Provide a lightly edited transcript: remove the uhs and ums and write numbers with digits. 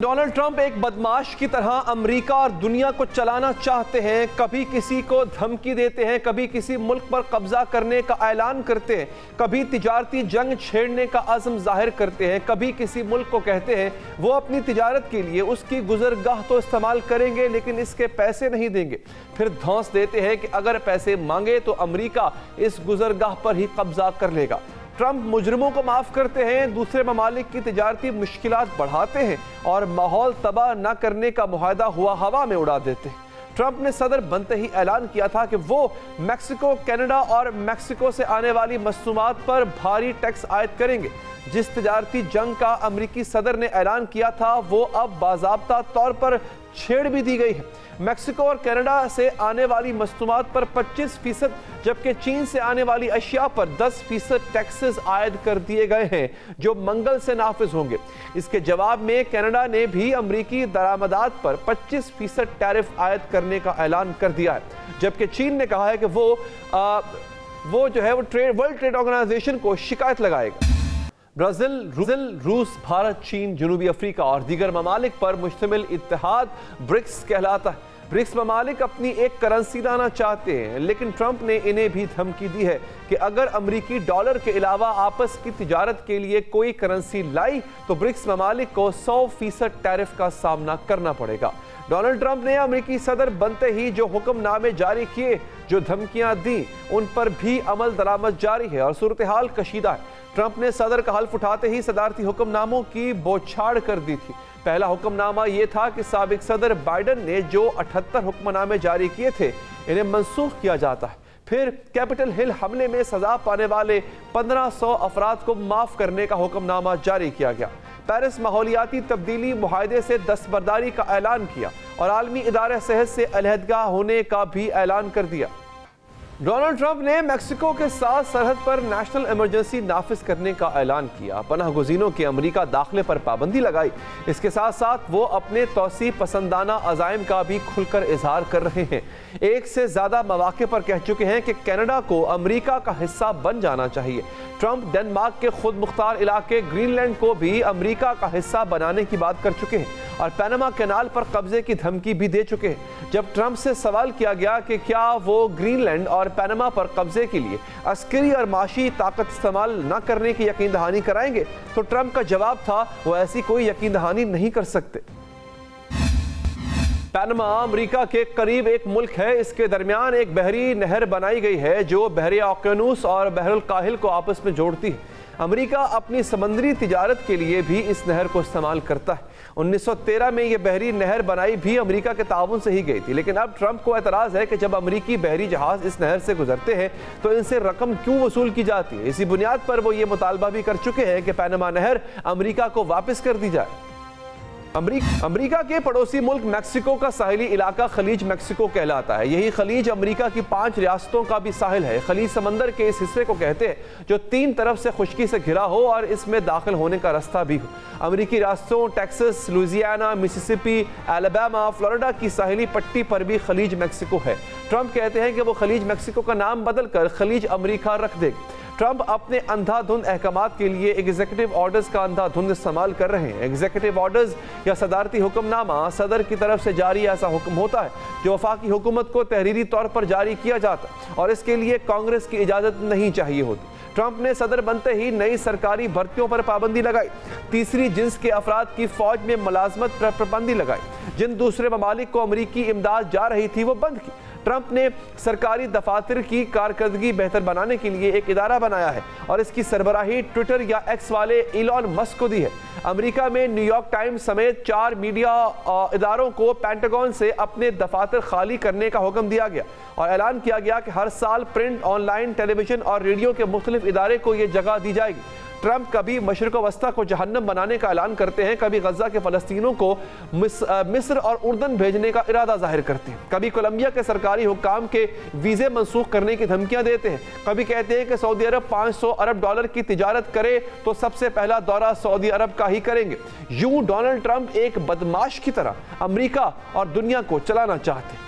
Donald Trump ایک بدماش کی طرح امریکہ اور دنیا کو چلانا چاہتے ہیں۔ کبھی کسی کو دھمکی دیتے ہیں، کبھی کسی ملک پر قبضہ کرنے کا اعلان کرتے ہیں، کبھی تجارتی جنگ چھیڑنے کا عزم ظاہر کرتے ہیں، کبھی کسی ملک کو کہتے ہیں وہ اپنی تجارت کے لیے اس کی گزرگاہ تو استعمال کریں گے لیکن اس کے پیسے نہیں دیں گے، پھر دھونس دیتے ہیں کہ اگر پیسے مانگے تو امریکہ اس گزرگاہ پر ہی قبضہ کر لے گا۔ ٹرمپ مجرموں کو معاف کرتے ہیں، دوسرے ممالک کی تجارتی مشکلات بڑھاتے ہیں اور ماحول تباہ نہ کرنے کا معاہدہ ہوا میں اڑا دیتے ہیں۔ ٹرمپ نے صدر بنتے ہی اعلان کیا تھا کہ وہ میکسیکو، کینیڈا اور میکسیکو سے آنے والی مصنوعات پر بھاری ٹیکس عائد کریں گے۔ جس تجارتی جنگ کا امریکی صدر نے اعلان کیا تھا وہ اب باضابطہ طور پر چھیڑ بھی دی گئی ہے۔ میکسیکو اور کینیڈا سے آنے والی مصنوعات پر 25% جبکہ چین سے آنے والی اشیاء پر 10% ٹیکسز عائد کر دیے گئے ہیں جو منگل سے نافذ ہوں گے۔ اس کے جواب میں کینیڈا نے بھی امریکی درآمدات پر 25% ٹیرف عائد کرنے کا اعلان کر دیا ہے، جبکہ چین نے کہا ہے کہ وہ ورلڈ ٹریڈ آرگنائزیشن کو شکایت لگائے گا۔ برازیل، روس، بھارت، چین، جنوبی افریقہ اور دیگر ممالک پر مشتمل اتحاد برکس کہلاتا ہے۔ برکس ممالک اپنی ایک کرنسی لانا چاہتے ہیں لیکن ٹرمپ نے انہیں بھی دھمکی دی ہے کہ اگر امریکی ڈالر کے علاوہ آپس کی تجارت کے لیے کوئی کرنسی لائی تو برکس ممالک کو 100% ٹیرف کا سامنا کرنا پڑے گا۔ ڈونلڈ ٹرمپ نے امریکی صدر بنتے ہی جو حکم نامے جاری کیے، جو دھمکیاں دیں، ان پر بھی عمل درآمد جاری ہے اور صورتحال کشیدہ ہے۔ ٹرمپ نے صدر کا حلف اٹھاتے ہی صدارتی حکم ناموں کی بوچھاڑ کر دی تھی۔ پہلا حکم نامہ یہ تھا کہ سابق صدر بائیڈن نے جو 78 حکم نامے جاری کیے تھے انہیں منسوخ کیا جاتا ہے۔ پھر کیپٹل ہل حملے میں سزا پانے والے 1500 افراد کو معاف کرنے کا حکم نامہ جاری کیا گیا۔ پیرس ماحولیاتی تبدیلی معاہدے سے دستبرداری کا اعلان کیا اور عالمی ادارہ صحت سے علیحدگی ہونے کا بھی اعلان کر دیا۔ ڈونلڈ ٹرمپ نے میکسیکو کے ساتھ سرحد پر نیشنل ایمرجنسی نافذ کرنے کا اعلان کیا، پناہ گزینوں کے امریکہ داخلے پر پابندی لگائی۔ اس کے ساتھ ساتھ وہ اپنے توسیع پسندانہ عزائم کا بھی کھل کر اظہار کر رہے ہیں۔ ایک سے زیادہ مواقع پر کہہ چکے ہیں کہ کینیڈا کو امریکہ کا حصہ بن جانا چاہیے۔ ٹرمپ ڈنمارک کے خود مختار علاقے گرین لینڈ کو بھی امریکہ کا حصہ بنانے کی بات کر چکے ہیں اور پیناما کینال پر قبضے کی دھمکی بھی دے چکے ہیں۔ جب ٹرمپ سے سوال کیا گیا کہ کیا وہ گرین لینڈ اور پیناما پر قبضے کے لیے عسکری اور معاشی طاقت استعمال نہ کرنے کی یقین دہانی کرائیں گے تو ٹرمپ کا جواب تھا وہ ایسی کوئی یقین دہانی نہیں کر سکتے۔ پیناما امریکہ کے قریب ایک ملک ہے۔ اس کے درمیان ایک بحری نہر بنائی گئی ہے جو بحر اوقیانوس اور بحر الکاہل کو آپس میں جوڑتی ہے۔ امریکہ اپنی سمندری تجارت کے لیے بھی اس نہر کو استعمال کرتا ہے۔ 1913 میں یہ بحری نہر بنائی بھی امریکہ کے تعاون سے ہی گئی تھی، لیکن اب ٹرمپ کو اعتراض ہے کہ جب امریکی بحری جہاز اس نہر سے گزرتے ہیں تو ان سے رقم کیوں وصول کی جاتی ہے۔ اسی بنیاد پر وہ یہ مطالبہ بھی کر چکے ہیں کہ پیناما نہر امریکہ کو واپس کر دی جائے۔ امریکہ کے پڑوسی ملک میکسیکو کا ساحلی علاقہ خلیج میکسیکو کہلاتا ہے۔ یہی خلیج امریکہ کی 5 ریاستوں کا بھی ساحل ہے۔ خلیج سمندر کے اس حصے کو کہتے ہیں جو 3 طرف سے خشکی سے گھرا ہو اور اس میں داخل ہونے کا راستہ بھی ہو۔ امریکی ریاستوں ٹیکساس، لوئیزیانا، مسیسپی، الاباما، فلوریڈا کی ساحلی پٹی پر بھی خلیج میکسیکو ہے۔ ٹرمپ کہتے ہیں کہ وہ خلیج میکسیکو کا نام بدل کر خلیج امریکہ رکھ دے گا۔ ٹرمپ اپنے اندھا دھند احکامات کے لیے ایگزیکٹو آرڈرز کا اندھا دھند استعمال کر رہے ہیں۔ ایگزیکٹو آرڈرز یا صدارتی حکم نامہ صدر کی طرف سے جاری ایسا حکم ہوتا ہے جو وفاقی حکومت کو تحریری طور پر جاری کیا جاتا ہے اور اس کے لیے کانگریس کی اجازت نہیں چاہیے ہوتی۔ ٹرمپ نے صدر بنتے ہی نئی سرکاری بھرتیوں پر پابندی لگائی، تیسری جنس کے افراد کی فوج میں ملازمت پر پابندی لگائی، جن دوسرے ممالک کو امریکی امداد جا رہی تھی وہ بند کی۔ ٹرمپ نے سرکاری دفاتر کی کارکردگی بہتر بنانے کے لیے ایک ادارہ بنایا ہے اور اس کی سربراہی ٹویٹر یا ایکس والے ایلون مسک کو دی ہے۔ امریکہ میں نیو یارک ٹائمز سمیت 4 میڈیا اداروں کو پینٹاگون سے اپنے دفاتر خالی کرنے کا حکم دیا گیا اور اعلان کیا گیا کہ ہر سال print, online, television اور ریڈیو کے مختلف ادارے کو یہ جگہ دی جائے گی۔ ٹرمپ کبھی مشرق وسطیٰ کو جہنم بنانے کا اعلان کرتے ہیں، کبھی غزہ کے فلسطینیوں کو مصر اور اردن بھیجنے کا ارادہ ظاہر کرتے ہیں، کبھی کولمبیا کے سرکاری حکام کے ویزے منسوخ کرنے کی دھمکیاں دیتے ہیں، کبھی کہتے ہیں کہ سعودی عرب 500 ارب ڈالر کی تجارت کرے تو سب سے پہلا دورہ سعودی عرب کا ہی کریں گے۔ یوں ڈونلڈ ٹرمپ ایک بدماش کی طرح امریکہ اور دنیا کو چلانا چاہتے ہیں۔